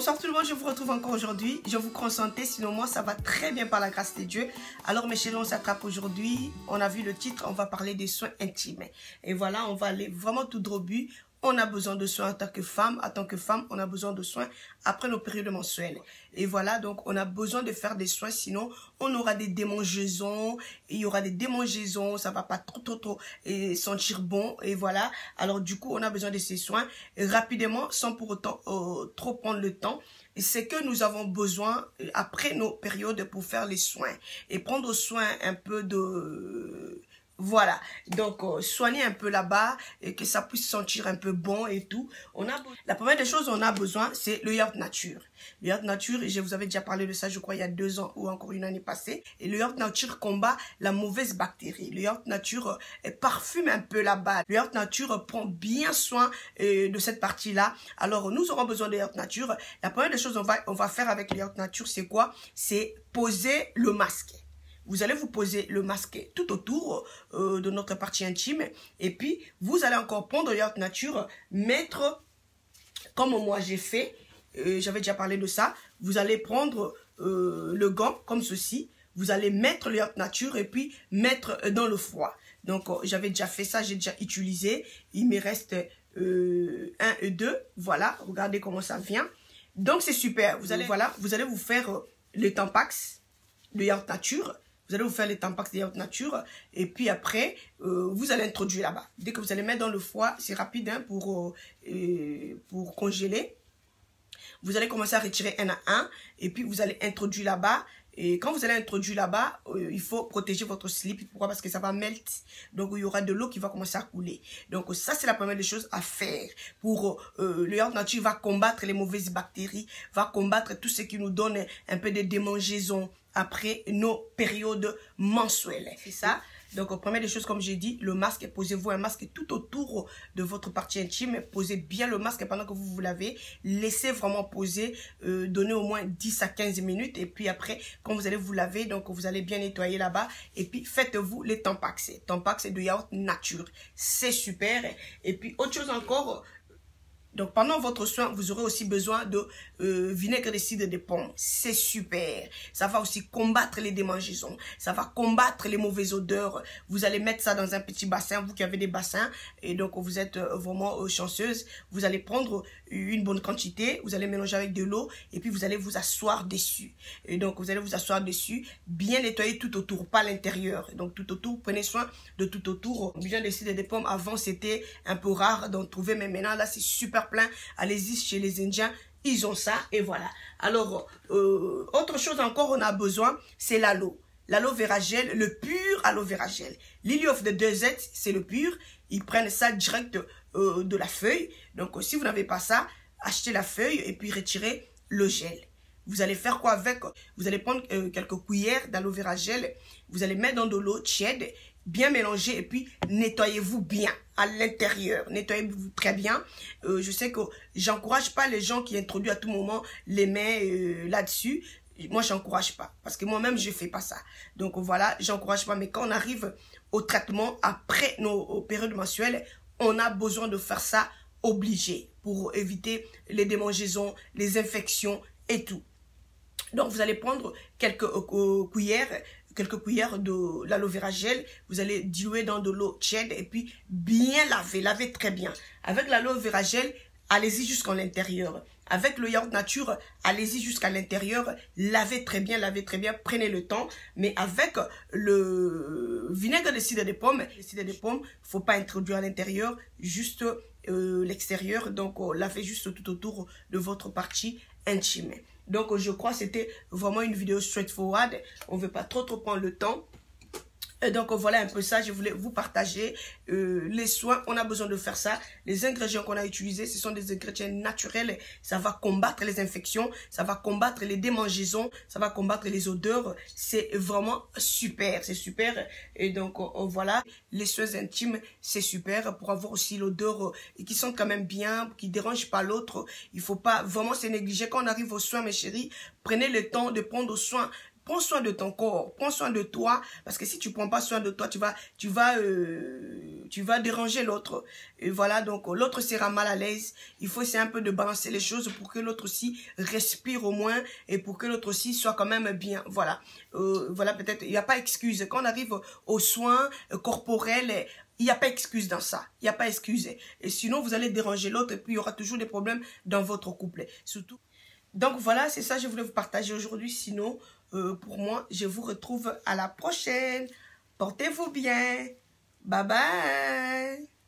Bonsoir tout le monde, je vous retrouve encore aujourd'hui. Je vous crois en santé, sinon moi ça va très bien par la grâce de Dieu. Alors mes chéris, on s'attrape aujourd'hui. On a vu le titre, on va parler des soins intimes. Et voilà, on va aller vraiment tout droit au but. On a besoin de soins en tant que femme. En tant que femme, on a besoin de soins après nos périodes menstruelles. Et voilà, donc on a besoin de faire des soins, sinon on aura des démangeaisons. Il y aura des démangeaisons, ça va pas trop et sentir bon. Et voilà, alors du coup, on a besoin de ces soins rapidement, sans pour autant trop prendre le temps. C'est que nous avons besoin, après nos périodes, pour faire les soins. Et prendre soin un peu de... Voilà, donc soigner un peu là-bas et que ça puisse sentir un peu bon et tout. La première des choses on a besoin, c'est le yaourt nature. Le yaourt nature, je vous avais déjà parlé de ça, je crois, il y a 2 ans ou encore une année passée. Et le yaourt nature combat la mauvaise bactérie. Le yaourt nature parfume un peu là-bas. Le yaourt nature prend bien soin de cette partie-là. Alors, nous aurons besoin de yaourt nature. La première des choses on va faire avec le yaourt nature, c'est quoi? C'est poser le masque. Vous allez vous poser le masque tout autour de notre partie intime. Et puis, vous allez encore prendre le yaourt nature, mettre, comme moi j'ai fait, j'avais déjà parlé de ça. Vous allez prendre le gant, comme ceci. Vous allez mettre le yaourt nature et puis mettre dans le froid. Donc, j'avais déjà fait ça, j'ai déjà utilisé. Il me reste 1 et 2. Voilà, regardez comment ça vient. Donc, c'est super. Vous allez vous faire le Tampax, le yaourt nature. Vous allez vous faire les Tampax de yaourt nature et puis après, vous allez introduire là-bas. Dès que vous allez mettre dans le froid, c'est rapide hein, pour congeler. Vous allez commencer à retirer un à un et puis vous allez introduire là-bas. Et quand vous allez introduire là-bas, il faut protéger votre slip. Pourquoi? Parce que ça va melt. Donc, il y aura de l'eau qui va commencer à couler. Donc, ça, c'est la première des choses à faire. Pour le yaourt nature va combattre les mauvaises bactéries, va combattre tout ce qui nous donne un peu de démangeaisons après nos périodes mensuelles. C'est ça. Donc, première des choses, comme j'ai dit, le masque, posez-vous un masque tout autour de votre partie intime. Posez bien le masque pendant que vous vous lavez. Laissez vraiment poser, donnez au moins 10 à 15 minutes. Et puis après, quand vous allez vous laver, donc vous allez bien nettoyer là-bas. Et puis, faites-vous les Tampax. Tampax de yaourt nature. C'est super. Et puis, autre chose encore... Donc, pendant votre soin, vous aurez aussi besoin de vinaigre de cidre de pomme. C'est super. Ça va aussi combattre les démangeaisons. Ça va combattre les mauvaises odeurs. Vous allez mettre ça dans un petit bassin, vous qui avez des bassins. Et donc, vous êtes vraiment chanceuse. Vous allez prendre une bonne quantité. Vous allez mélanger avec de l'eau. Et puis, vous allez vous asseoir dessus. Et donc, vous allez vous asseoir dessus. Bien nettoyer tout autour, pas l'intérieur. Donc, tout autour, prenez soin de tout autour. Vinaigre de cidre de pomme, avant, c'était un peu rare d'en trouver. Mais maintenant, là, c'est super plein. Allez-y chez les Indiens, ils ont ça et voilà. Alors, autre chose encore, on a besoin, c'est l'aloe. L'aloe vera gel, le pur aloe vera gel. Lily of the Desert, c'est le pur. Ils prennent ça direct de la feuille. Donc, si vous n'avez pas ça, achetez la feuille et puis retirez le gel. Vous allez faire quoi avec? Vous allez prendre quelques cuillères d'aloe vera gel. Vous allez mettre dans de l'eau tiède, bien mélanger et puis nettoyez-vous bien à l'intérieur. Nettoyez-vous très bien. Je sais que j'encourage pas les gens qui introduisent à tout moment les mains là-dessus. Moi, j'encourage pas parce que moi-même, je fais pas ça. Donc voilà, j'encourage pas. Mais quand on arrive au traitement après nos périodes mensuelles, on a besoin de faire ça obligé pour éviter les démangeaisons, les infections et tout. Donc, vous allez prendre quelques cuillères de l'aloe vera gel. Vous allez diluer dans de l'eau tiède et puis bien laver. Lavez très bien. Avec l'aloe vera gel, allez-y jusqu'à l'intérieur. Avec le yaourt nature, allez-y jusqu'à l'intérieur. Lavez très bien, prenez le temps. Mais avec le vinaigre de cidre de pomme, faut pas introduire à l'intérieur, juste l'extérieur. Donc, lavez juste tout autour de votre partie intime. Donc, je crois que c'était vraiment une vidéo straightforward. On ne veut pas trop prendre le temps. Et donc, voilà un peu ça. Je voulais vous partager les soins. On a besoin de faire ça. Les ingrédients qu'on a utilisés, ce sont des ingrédients naturels. Ça va combattre les infections. Ça va combattre les démangeaisons. Ça va combattre les odeurs. C'est vraiment super. C'est super. Et donc, voilà. Les soins intimes, c'est super. Pour avoir aussi l'odeur qui sent quand même bien, qui ne dérange pas l'autre. Il ne faut pas vraiment se négliger. Quand on arrive aux soins, mes chéris, prenez le temps de prendre soin prends soin de ton corps, prends soin de toi, parce que si tu prends pas soin de toi, tu vas déranger l'autre. Et voilà, donc l'autre sera mal à l'aise. Il faut essayer un peu de balancer les choses pour que l'autre aussi respire au moins et pour que l'autre aussi soit quand même bien. Voilà, voilà, peut-être, il n'y a pas excuse. Quand on arrive aux soins corporels, il n'y a pas excuse dans ça. Il n'y a pas excuse. Et sinon, vous allez déranger l'autre et puis il y aura toujours des problèmes dans votre couple. Surtout. Donc voilà, c'est ça que je voulais vous partager aujourd'hui. Sinon, pour moi, je vous retrouve à la prochaine. Portez-vous bien. Bye bye.